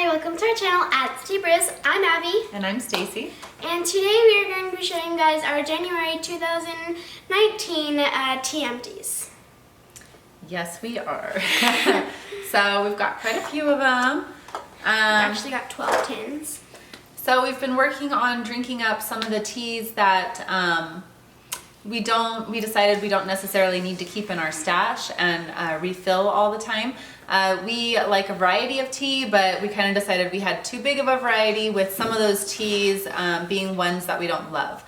Hi, welcome to our channel at Brews. I'm Abby. And I'm Stacy. And today we are going to be showing you guys our January 2019 tea empties. Yes, we are. So we've got quite a few of them. We've actually got 12 tins. So we've been working on drinking up some of the teas that we decided we don't necessarily need to keep in our stash and refill all the time. We like a variety of tea, but we kind of decided we had too big of a variety, with some of those teas being ones that we don't love.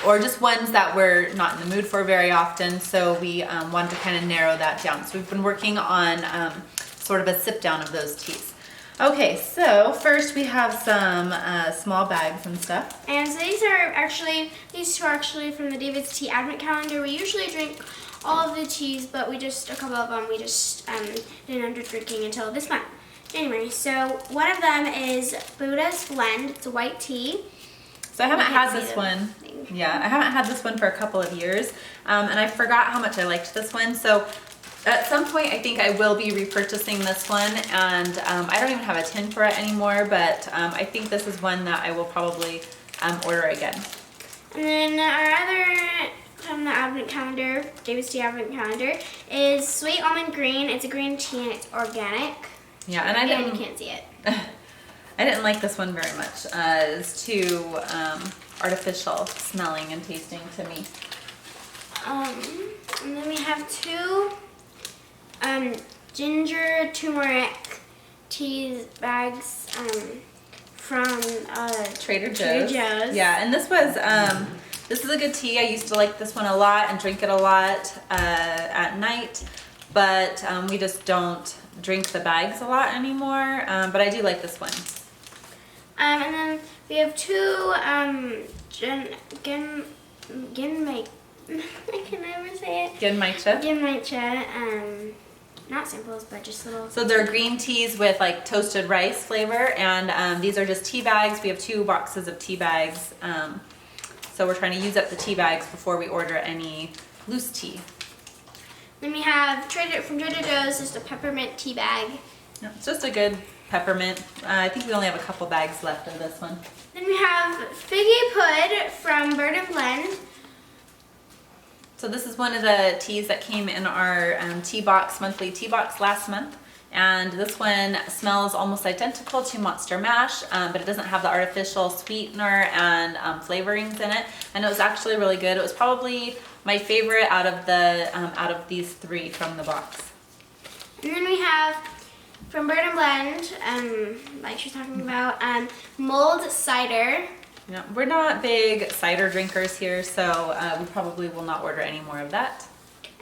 Or just ones that we're not in the mood for very often, so we wanted to kind of narrow that down. So we've been working on sort of a sip down of those teas. Okay, so first we have some small bags and stuff. And so these two are actually from the David's Tea Advent Calendar. We usually drink all of the teas, but a couple of them we just didn't end up drinking until this month, January. So one of them is Buddha's Blend. It's a white tea. So I haven't had this one. Yeah, I haven't had this one for a couple of years, and I forgot how much I liked this one. So at some point, I think I will be repurchasing this one, and I don't even have a tin for it anymore, but I think this is one that I will probably order again. And then our other from the Advent Calendar, David's Tea Advent Calendar, is Sweet Almond Green. It's a green tea and it's organic. Yeah, and you can't see it. I didn't like this one very much. It's too artificial smelling and tasting to me. And then we have two ginger turmeric tea bags from Trader Joe's. Yeah, and this is a good tea. I used to like this one a lot and drink it a lot at night, but we just don't drink the bags a lot anymore, but I do like this one. And then we have two Matcha, not samples, but just little. So they're green teas with like toasted rice flavor, and these are just tea bags. We have 2 boxes of tea bags, so we're trying to use up the tea bags before we order any loose tea. Then we have from Trader Joe's, just a peppermint tea bag. Yeah, it's just a good peppermint. I think we only have a couple bags left of this one. Then we have Figgy Pud from Bird and Blend. So this is one of the teas that came in our monthly tea box last month. And this one smells almost identical to Monster Mash, but it doesn't have the artificial sweetener and flavorings in it. And it was actually really good. It was probably my favorite out of these 3 from the box. And then we have from Bird and Blend, like she's talking about, mulled cider. Yeah, we're not big cider drinkers here, so we probably will not order any more of that.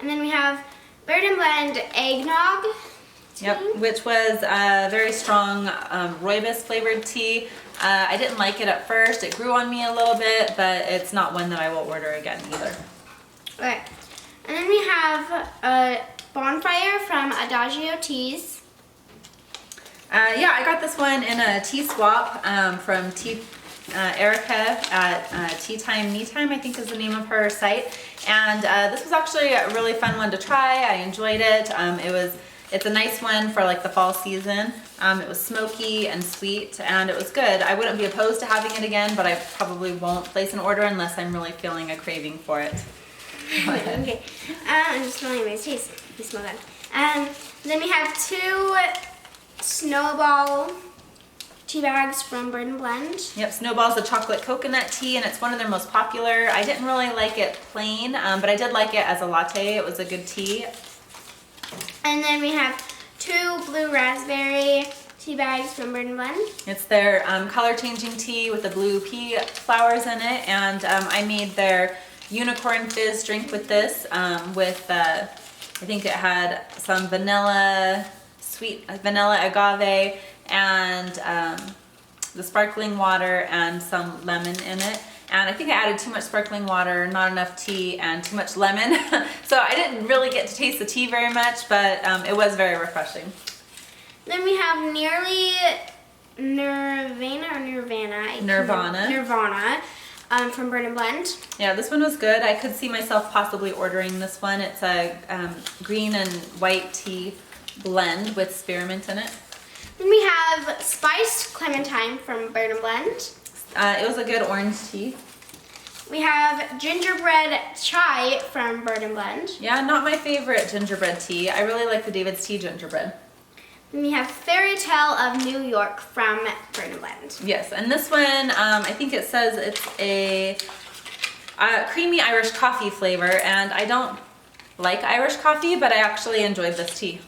And then we have Bird and Blend eggnog tea. Yep, which was a very strong rooibos flavored tea. I didn't like it at first. It grew on me a little bit, but it's not one that I will order again either. Okay. And then we have a Bonfire from Adagio Teas. Yeah, I got this one in a tea swap from Erica at Tea Time Me Time, I think is the name of her site. And this was actually a really fun one to try. I enjoyed it. It's a nice one for like the fall season. It was smoky and sweet, and it was good. I wouldn't be opposed to having it again, but I probably won't place an order unless I'm really feeling a craving for it. Okay, I'm just smelling my teas. You smell that. Then we have 2 Snowball tea bags from Bird and Blend. Yep, Snowball's a chocolate coconut tea, and it's one of their most popular. I didn't really like it plain, but I did like it as a latte. It was a good tea. And then we have 2 blue raspberry tea bags from Bird and Blend. It's their color changing tea with the blue pea flowers in it, and I made their unicorn fizz drink with this I think it had some sweet vanilla agave, and the sparkling water and some lemon in it. And I think I added too much sparkling water, not enough tea, and too much lemon. So I didn't really get to taste the tea very much, but it was very refreshing. Then we have Nirvana from Bird and Blend. Yeah, this one was good. I could see myself possibly ordering this one. It's a green and white tea blend with spearmint in it. Then we have spiced clementine from Bird and Blend. It was a good orange tea. We have gingerbread chai from Bird and Blend. Yeah, not my favorite gingerbread tea. I really like the David's Tea gingerbread. Then we have Fairy Tale of New York from Bird and Blend. Yes, and this one, I think it says it's a creamy Irish coffee flavor, and I don't like Irish coffee, but I actually enjoyed this tea.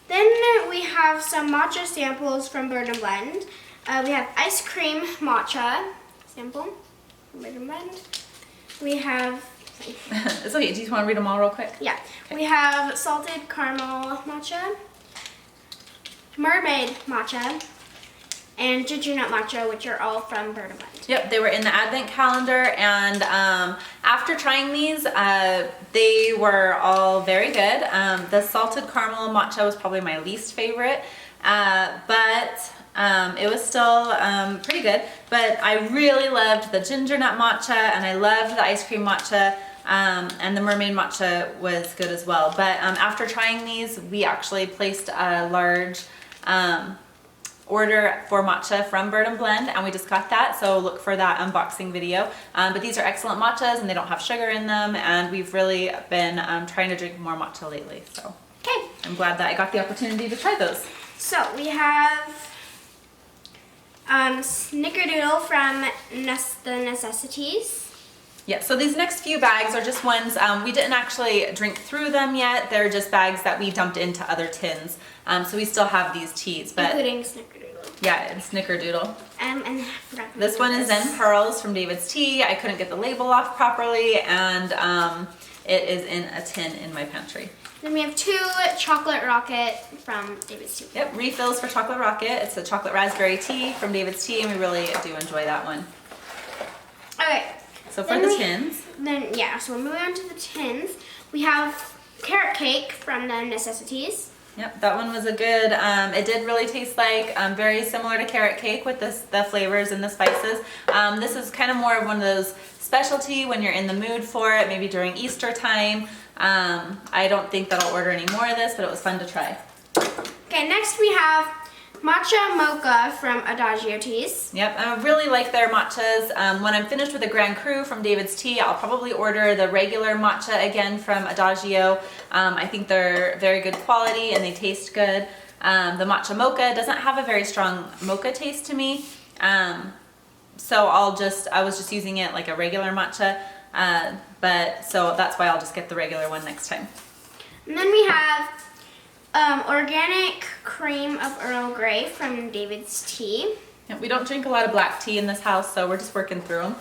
Then we have some matcha samples from Bird and Blend. We have ice cream matcha sample from Bird and Blend. We have, It's okay, do you want to read them all real quick? yeah, we have salted caramel matcha, mermaid matcha, and ginger nut matcha, which are all from Bird and Blend. Yep, they were in the advent calendar, and after trying these, they were all very good. The salted caramel matcha was probably my least favorite, but it was still pretty good. But I really loved the ginger nut matcha, and I loved the ice cream matcha, and the mermaid matcha was good as well. But after trying these, we actually placed a large order for matcha from Bird and Blend, and we just got that, so look for that unboxing video. But these are excellent matchas, and they don't have sugar in them, and we've really been trying to drink more matcha lately, so Okay, I'm glad that I got the opportunity to try those. so we have Snickerdoodle from the Necessiteas. Yeah, so these next few bags are just ones, we didn't actually drink through them yet. They're just bags that we dumped into other tins. So we still have these teas, but Including Snickerdoodle. yeah, it's Snickerdoodle. And I forgot to This one is in Pearls from David's Tea. I couldn't get the label off properly, and it is in a tin in my pantry. Then we have 2 chocolate rocket from David's Tea. Yep, refills for Chocolate Rocket. It's a chocolate raspberry tea from David's Tea, and we really do enjoy that one. Okay. So for the tins, Then, yeah, so we're moving on to the tins. We have carrot cake from the Necessiteas. yep, that one was a good, it did really taste like very similar to carrot cake with the flavors and the spices. This is kind of more of one of those specialty when you're in the mood for it, maybe during Easter time. I don't think that I'll order any more of this, but it was fun to try. Okay, next we have Matcha Mocha from Adagio Teas. Yep, I really like their matchas. When I'm finished with the Grand Cru from David's Tea, I'll probably order the regular matcha again from Adagio. I think they're very good quality and they taste good. The matcha mocha doesn't have a very strong mocha taste to me. So I was just using it like a regular matcha. So that's why I'll just get the regular one next time. And then we have organic cream of Earl Grey from David's Tea. Yep, we don't drink a lot of black tea in this house, so we're just working through them.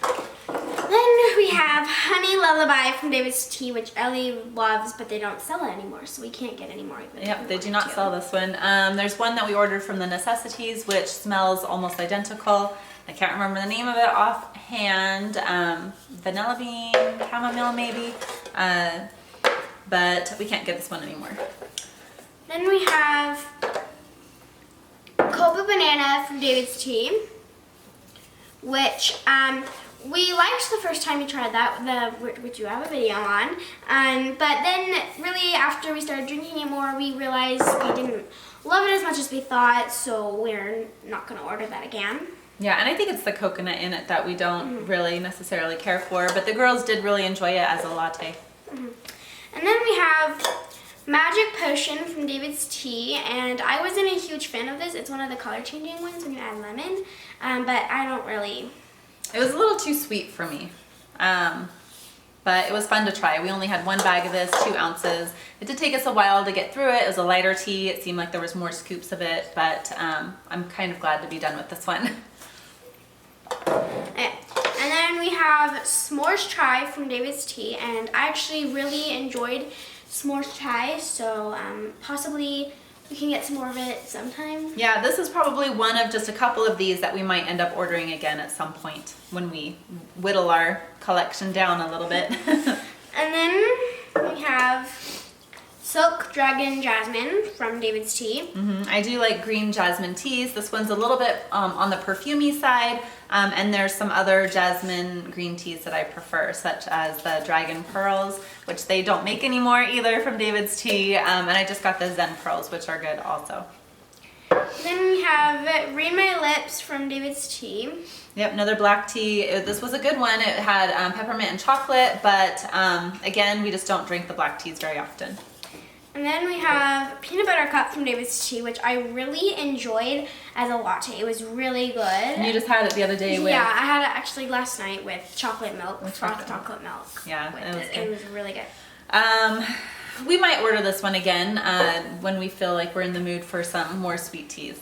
Then we have Honey Lullaby from David's Tea, which Ellie loves, but they don't sell it anymore, so we can't get any more. Yep, they do not sell this one. There's one that we ordered from the Necessiteas, which smells almost identical. I can't remember the name of it offhand. Vanilla bean, chamomile maybe. But we can't get this one anymore. Then we have Cocoa Banana from David's Tea, which we liked the first time we tried that, which you have a video on. But then really after we started drinking it more, we realized we didn't love it as much as we thought, so we're not going to order that again. Yeah, and I think it's the coconut in it that we don't really necessarily care for, but the girls did really enjoy it as a latte. And then we have Magic Potion from David's Tea, and I wasn't a huge fan of this. It's one of the color changing ones when you add lemon, but I don't really... It was a little too sweet for me, but it was fun to try. We only had 1 bag of this, 2 ounces. It did take us a while to get through it. It was a lighter tea. It seemed like there was more scoops of it, but I'm kind of glad to be done with this one. And then we have S'mores Chai from David's Tea, and I actually really enjoyed S'mores Chai, so possibly we can get some more of it sometime. Yeah, this is probably one of just a couple of these that we might end up ordering again at some point when we whittle our collection down a little bit. And then we have Silk Dragon Jasmine from David's Tea. I do like green jasmine teas. This one's a little bit on the perfumey side, and there's some other jasmine green teas that I prefer, such as the Dragon Pearls, which they don't make anymore either from David's Tea, and I just got the Zen Pearls, which are good also. Then we have Read My Lips from David's Tea. Yep, another black tea. This was a good one. It had peppermint and chocolate, but again, we just don't drink the black teas very often. And then we have Peanut Butter Cup from David's Tea, which I really enjoyed as a latte. It was really good. And you just had it the other day with... Yeah, I had it actually last night with chocolate milk, frothed chocolate milk. Yeah, it was really good. We might order this one again when we feel like we're in the mood for some more sweet teas.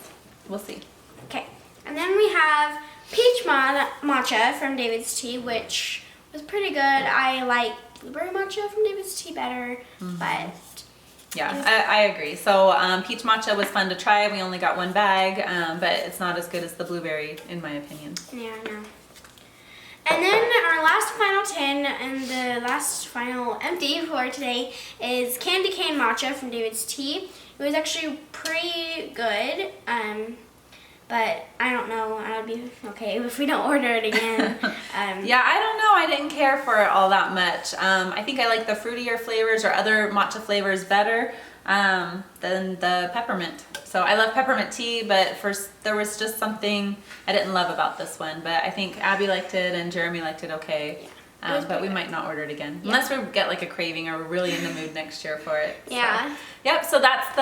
We'll see. Okay, and then we have Peach Matcha from David's Tea, which was pretty good. I like Blueberry Matcha from David's Tea better, but... Yeah, I agree. So peach matcha was fun to try. We only got one bag, but it's not as good as the blueberry, in my opinion. Yeah, no. And then our last final tin and the last final empty for today is Candy Cane Matcha from David's Tea. It was actually pretty good, but I don't know. I would be okay if we don't order it again. Yeah, I don't know. I didn't care for it all that much. I think I like the fruitier flavors or other matcha flavors better than the peppermint. So I love peppermint tea, but there was just something I didn't love about this one. But I think Abby liked it and Jeremy liked it okay. Yeah, but we might not order it again. Yeah. Unless we get like a craving or we're really in the mood next year for it. Yeah. So, yep, so that's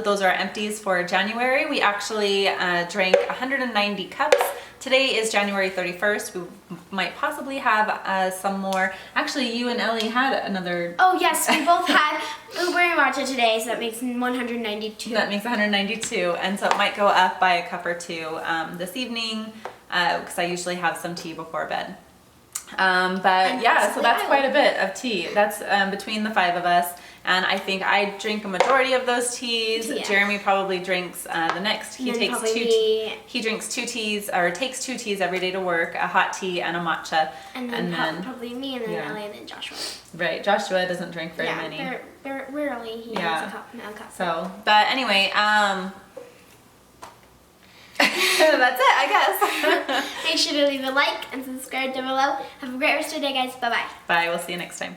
those are our empties for January. We actually drank 190 cups. Today is January 31st. We might possibly have some more. Actually, you and Ellie had another. Oh yes, we both had blueberry matcha today, so that makes 192. That makes 192, and so it might go up by a cup or two this evening because I usually have some tea before bed. But yeah, so that's quite a bit of tea. That's between the 5 of us. And I think I drink a majority of those teas. Yeah. Jeremy probably drinks the next. He drinks 2 teas, or takes 2 teas every day to work, a hot tea and a matcha. And then probably me, and then Ellie, and then Joshua. Right, Joshua doesn't drink very many. They're rarely. He has a cup. So, but anyway, that's it, I guess. Make sure to leave a like and subscribe down below. Have a great rest of your day, guys. Bye-bye. Bye, we'll see you next time.